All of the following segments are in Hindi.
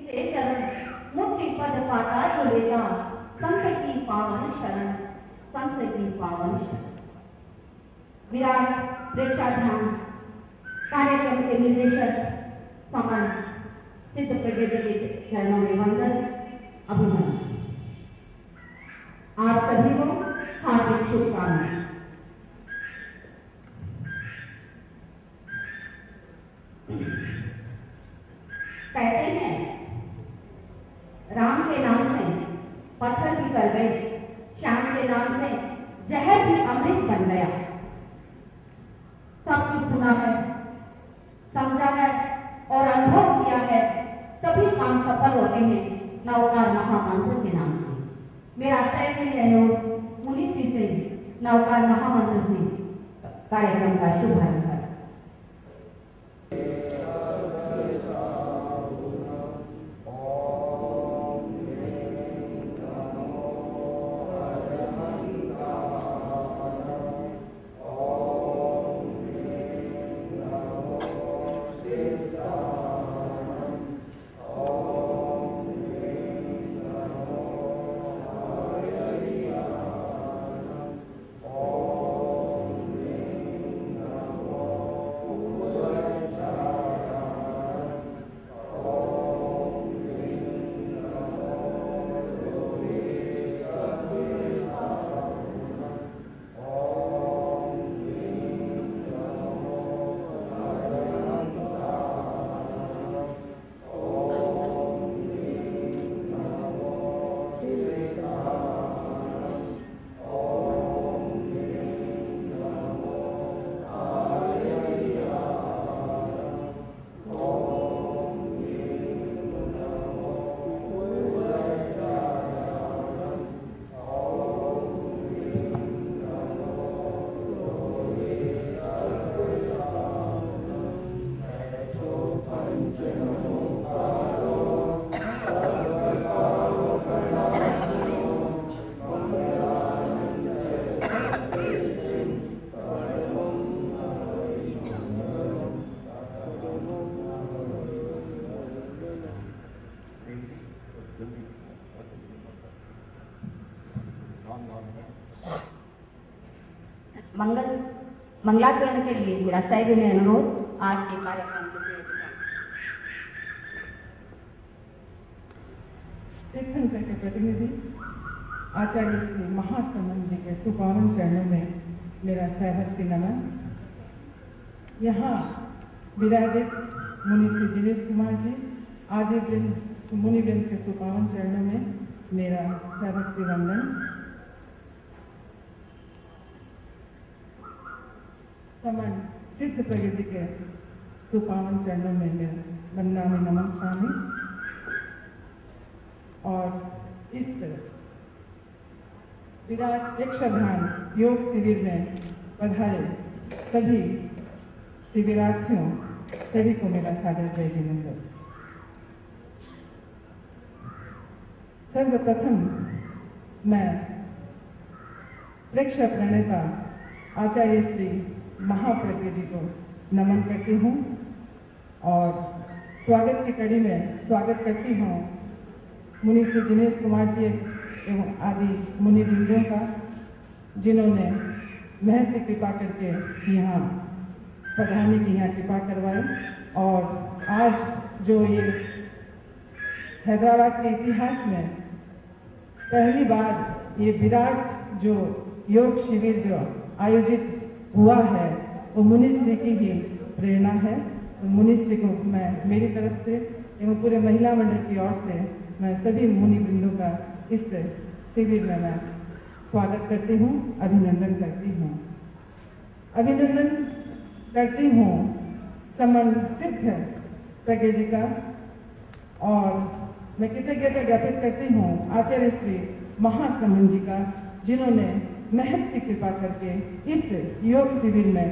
तेरे चरण मुक्ति पद पाता चलेगा, संत की पावन शरण, संत की पावन शरण। विराट प्रेक्षाध्यान कार्यक्रम के निदेशक समन सिद्ध प्रज्ञ के चरणों में वंदन अभिनंदन। आप सभी को हार्दिक शुभकामनाएं। कहते हैं राम के नाम से पत्थर भी गल गए, श्याम के नाम से जहर भी अमृत बन गया। सब कुछ सुना है, समझा है और अनुभव किया है, सभी काम सफल होते हैं नवकार महामंत्र के नाम से। मेरा सैकड़ों लोग मुनिश्री से नवकार महामंत्र से कार्यक्रम का शुभारंभ है। मंगलाचरण के लिए मेरा सैकड़ों अनुरोध आज के कार्यक्रम तीर्थंकर के प्रतिनिधि आचार्य श्री महासमन जी के सुपावन चरणों में मेरा सहभक्ति नमन। यहाँ विराजित मुनि श्री दिनेश कुमार जी आदि मुनिवृंद के सुपावन चरणों में मेरा सहभक्ति वंदन। समन सिद्ध प्रगति के सुपावन चरणों में मेरा वंदना में नमन शामिल। और इस विराट प्रेक्षाध्यान योग शिविर में पधारे सभी शिविरार्थियों सभी को मेरा सादर जय जिनेंद्र। सर्वप्रथम मैं प्रेक्षा प्रणेता आचार्य श्री महाप्रज्ञ जी को नमन करती हूँ और स्वागत की कड़ी में स्वागत करती हूँ मुनि श्री दिनेश कुमार जी एवं आदि मुनि वृंदों का, जिन्होंने महंत की कृपा करके यहाँ पधारने की यहाँ कृपा करवाई। और आज जो ये हैदराबाद के इतिहास में पहली बार ये विराट जो योग शिविर जो आयोजित हुआ है वो मुनिश्री की ही प्रेरणा है। तो मुनिश्री को मैं मेरी तरफ से एवं पूरे महिला मंडल की ओर से मैं सभी मुनि वृंदों का इस शिविर में मैं स्वागत करती हूँ, अभिनंदन करती हूँ। अभिनंदन करती हूँ समन सिद्ध प्रज्ञ जी का और मैं कृतज्ञता ज्ञापित करती हूँ आचार्य श्री महासमन जी का, जिन्होंने महंत की कृपा करके इस योग शिविर में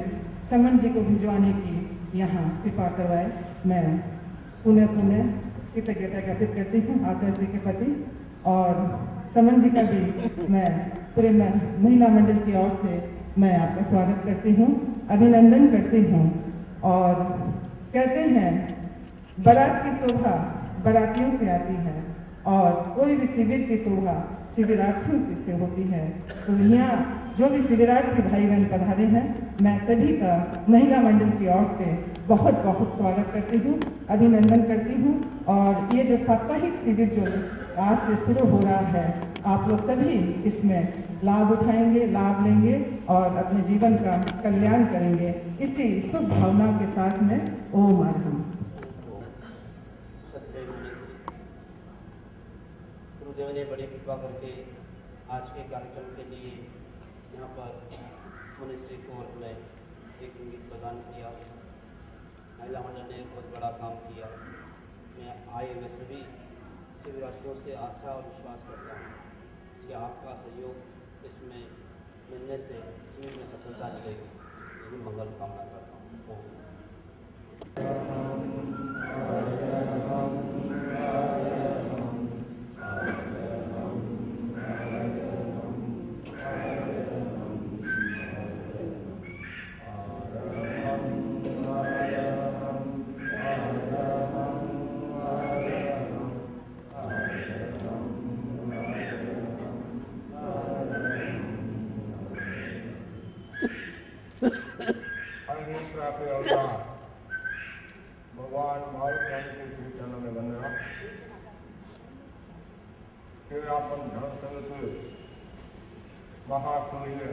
समन जी को भिजवाने की यहाँ कृपा करवाए। मैं पुनः कृतज्ञता ज्ञापित करती हूँ आचार्य जी के प्रति और समन जी का भी मैं पूरे महिला मंडल की ओर से मैं आपका स्वागत करती हूँ, अभिनंदन करती हूँ। और कहते हैं बारात की शोभा बारातियों से आती है और कोई भी शिविर की शोभा शिविरार्थियों से होती है। तो यहाँ जो भी शिविरार्थी भाई बहन पधारे हैं, मैं सभी का महिला मंडल की ओर से बहुत बहुत स्वागत करती हूँ, अभिनंदन करती हूँ। और ये जो साप्ताहिक शिविर जो आज से शुरू हो रहा है, आप लोग सभी इसमें लाभ उठाएंगे, लाभ लेंगे और अपने जीवन का कल्याण करेंगे। इसी शुभ भावना के साथ में ओम अर्हम। गुरुदेव ने बड़ी कृपा करके आज के कार्यक्रम के लिए यहाँ पर मुनिश्री कोर्ट में एक संगीत प्रदान किया। महिला मंडल ने बहुत बड़ा काम किया। मैं आए हुए सभी शिविरार्थियों से आशा और विश्वास करता हूँ कि आपका सहयोग इसमें मिलने से शिविर में सफलता मिलेगी। यही मंगल कामना करता हूँ। भगवान महावीर के श्री चरणों में वंदना। केवलापन धर्म संघ के महासूर्य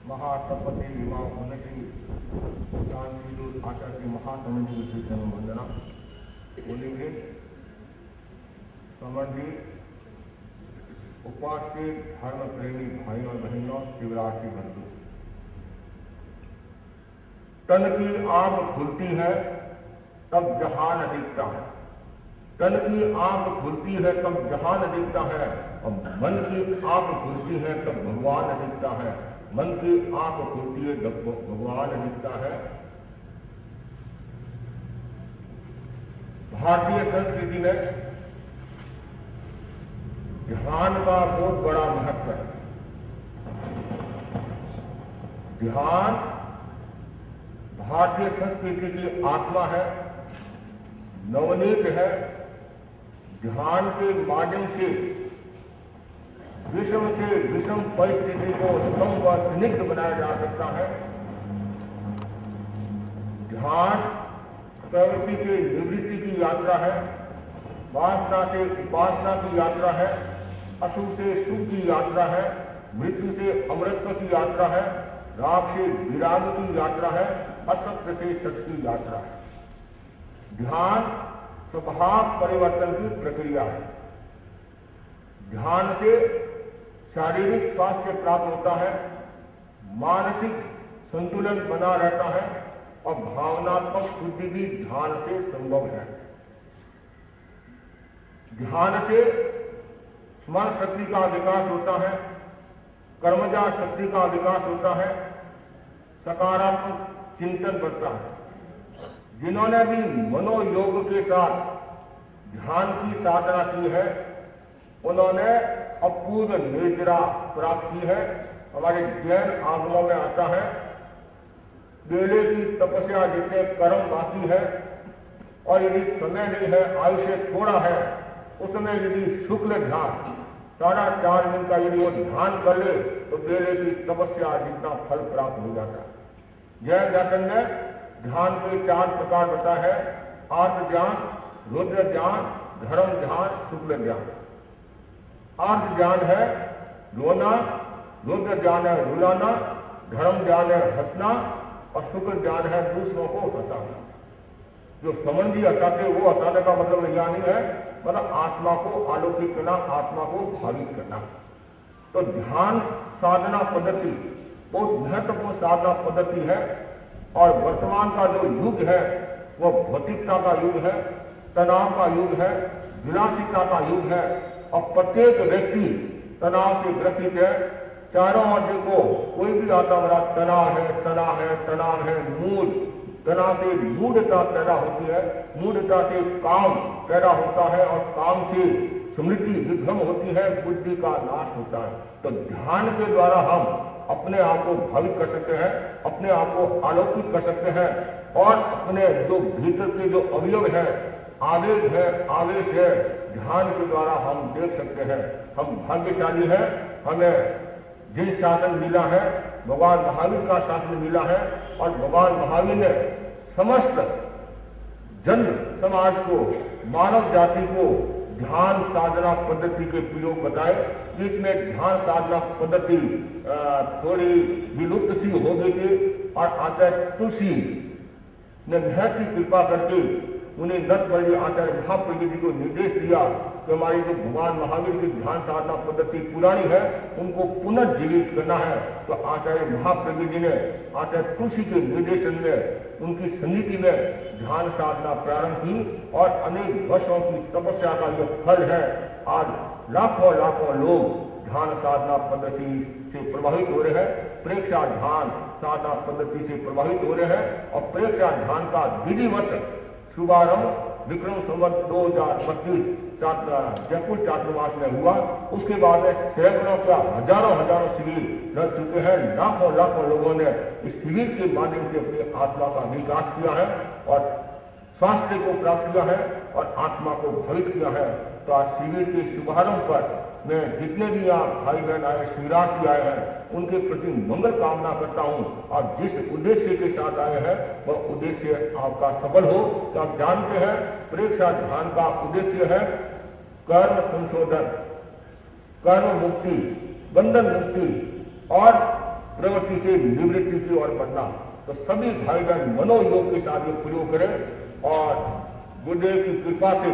महातपति विमा उन्नति शांति दूत आचार्य के महासमन के श्री चरणों में वंदना। बोलेंगे समझी उपवास के धर्म प्रेमी भाई और बहनों, शिवरात्रि बंधु। तन की आंख खुलती है तब जहान दिखता है, तन की आंख खुलती है तब जहान दिखता है, और मन की आंख खुलती है तब भगवान दिखता है। मन की आंख खुलती है तब भगवान दिखता है। भारतीय संस्कृति में ध्यान का बहुत बड़ा महत्व है। ध्यान भारतीय संस्कृति की आत्मा है, नवनीत है। ध्यान के माध्यम से विषम परिस्थिति को सम व स्निग्ध बनाया जा सकता है। ध्यान प्रवृत्ति के निवृत्ति की यात्रा है, वासना से उपासना की यात्रा है, अशुभ से शुभ की यात्रा है, मृत्यु से अमृतत्व की यात्रा है, राग से विराग की यात्रा है, असत्य से सत्य की यात्रा है। ध्यान स्वभाव परिवर्तन की प्रक्रिया है। ध्यान से शारीरिक स्वास्थ्य प्राप्त होता है, मानसिक संतुलन बना रहता है और भावनात्मक शुद्धि भी ध्यान से संभव है। ध्यान से स्मरण शक्ति का विकास होता है, कर्मजा शक्ति का विकास होता है, सकारात्मक चिंतन बढ़ता है। जिन्होंने भी मनोयोग के साथ ध्यान की साधना की है, उन्होंने अपूर्व निद्रा प्राप्त की है। हमारे जैन आगमों में आता है, बेले की तपस्या जितने कर्म बाकी है और यदि समय नहीं है, आयुष्य थोड़ा है, उसमें यदि शुक्ल ध्यान 4.5 दिन का यदि वो ध्यान कर ले तो बेले की तपस्या जितना फल प्राप्त हो जाता है। जैन दर्शन में ध्यान के 4 प्रकार बताया है: आर्त ध्यान, रुद्र ध्यान, धर्म ध्यान, शुक्ल ध्यान। आर्त ध्यान है रोना, रुद्र ध्यान है रुलाना, धर्म ध्यान है हंसना और शुक्ल ध्यान है दूसरों को हंसाना। जो संबंधी हंसाते वो हंसाने का मतलब यह नहीं है, मतलब आत्मा को आलोकित करना, आत्मा को भावित करना। तो ध्यान साधना पद्धति बहुत महत्वपूर्ण साधना पद्धति है। और वर्तमान का जो युग है वो भौतिकता का युग है, तनाव का युग है, विलासिता का युग है और प्रत्येक व्यक्ति तनाव से ग्रसित है। चारों ओर देखो, कोई भी आता बड़ा तनाव है, तनाव है, तनाव है, मूड, तनाव से मूढ़ता पैदा होती है, मूढ़ता से काम पैदा होता है और काम से स्मृति विभ्रम होती है, बुद्धि का नाश होता है। तो ध्यान के द्वारा हम अपने आप को भावित कर सकते हैं, अपने आप को आलोकित कर सकते हैं और अपने जो भीतर के जो अवयव है, आवेश है, ध्यान के द्वारा हम देख सकते हैं। हम भाग्यशाली हैं, हमें जिन शासन मिला है भगवान महावीर का शासन मिला है, और भगवान महावीर ने समस्त जन समाज को, मानव जाति को ध्यान साधना पद्धति के प्रयोग बताए। इसमें ध्यान साधना पद्धति थोड़ी विलुप्त सी हो गई थी, और आचार्य तुलसी ने महत की कृपा करके उन्हें नटबली आचार्य महाप्रभु जी को निर्देश दिया कि हमारी जो भगवान महावीर की ध्यान साधना पद्धति पुरानी है उनको पुनर्जीवित करना है। तो आचार्य महाप्रभु जी ने आचार्य तुलसी के निर्देशन में उनकी समिति में ध्यान साधना प्रारंभ की, और अनेक वर्षों की तपस्या का जो फल है, आज लाखों लाखों लोग ध्यान साधना पद्धति से प्रभावित हो रहे हैं, प्रेक्षा ध्यान साधना पद्धति से प्रभावित हो रहे हैं। और प्रेक्षा ध्यान का विधिवत शुभारंभ विक्रम संवत 2025 जयपुर छात्रावास में हुआ। उसके बाद सैकड़ों का हजारों शिविर लग चुके हैं। लाखों लाखों लोगों ने इस शिविर के माध्यम से अपनी आत्मा का विकास किया है, और स्वास्थ्य को प्राप्त किया है, और आत्मा को भवित किया है। तो आज शिविर के शुभारंभ पर मैं जितने भी यहाँ भाई बहन आए, शिविरार्थी आए हैं, उनके प्रति मंगल कामना करता हूँ। और जिस उद्देश्य के साथ आए हैं वह उद्देश्य आपका सफल हो। तो आप जानते हैं प्रेक्षा ध्यान का उद्देश्य है कर्म संशोधन, कर्म मुक्ति, बंधन मुक्ति और प्रवृत्ति से निवृत्ति की ओर बढ़ना। तो सभी भाई बहन मनोयोग के साथ ये प्रयोग करें, और गुरुदेव की कृपा से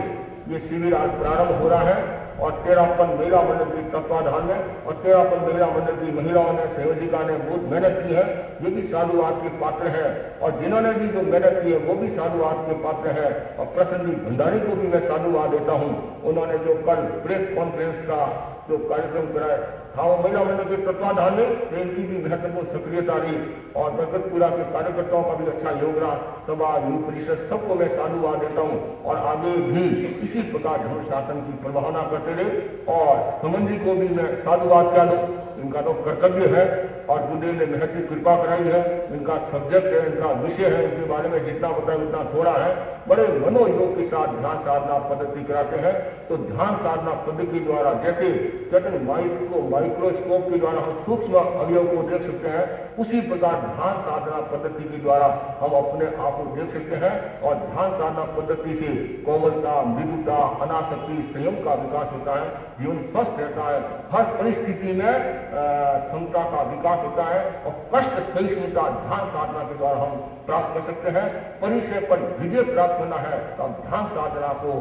ये शिविर आज प्रारंभ हो रहा है। और 13 महिला मंडल की तत्वाधान में, और 13 महिला मंडल की महिलाओं ने, संयोजिका ने बहुत मेहनत की है, ये भी साधुवाद के पात्र है। और जिन्होंने भी जो मेहनत की है वो भी साधुवाद के पात्र है। और प्रसन्न भंडारी को भी मैं साधुवाद देता हूँ। उन्होंने जो कल प्रेस कॉन्फ्रेंस का जो कार्यक्रम कराया था वो महिला मंडल के तत्वाधान में, इनकी भी महत्वपूर्ण सक्रियता रही, और बरकतपुरा के कार्यकर्ताओं का भी अच्छा योगदान, सभा युवा परिषद सबको मैं साधुवाद देता हूँ। और आगे भी इसी प्रकार धर्म शासन की प्रभावना करते रहे। और संबंधी को भी मैं साधुवाद क्या दूं, इनका तो कर्तव्य है, और गुरुदेव ने महत की कृपा कराई है, इनका सब्जेक्ट है, इनका विषय है, इनके बारे में जितना बताया उतना थोड़ा है। बड़े मनोयोग के साथ ध्यान साधना पद्धति कराते हैं। तो ध्यान साधना पद्धति द्वारा जैसे चैतन्य माइक्रोस्कोप के द्वारा हम सूक्ष्म अवयव को देख सकते हैं, उसी प्रकार ध्यान साधना पद्धति के द्वारा हम अपने आप को देख सकते हैं। और ध्यान साधना पद्धति से कोमलता, मृदुता, अनासक्ति, संयम का विकास होता है, जीवन स्वस्थ रहता है, हर परिस्थिति में क्षमता का विकास होता है, और कष्ट सहिष्णुता ध्यान साधना के द्वारा हम प्राप्त कर सकते हैं। परिचय पर विजय प्राप्त करना है तो आप ध्यान साधना को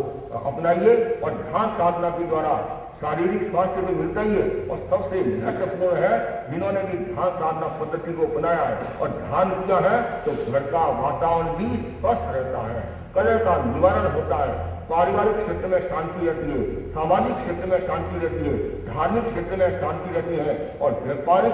अपनाइए, और ध्यान साधना के द्वारा शारीरिक स्वास्थ्य भी मिलता ही है। और सबसे महत्वपूर्ण है जिन्होंने भी ध्यान साधना पद्धति को अपनाया है और ध्यान किया है तो घर का वातावरण भी स्वस्थ रहता है, कलह का निवारण होता है, पारिवारिक क्षेत्र में शांति रहती है, सामाजिक क्षेत्र में शांति रहती है, धार्मिक क्षेत्र में शांति रहती है, और व्यापारिक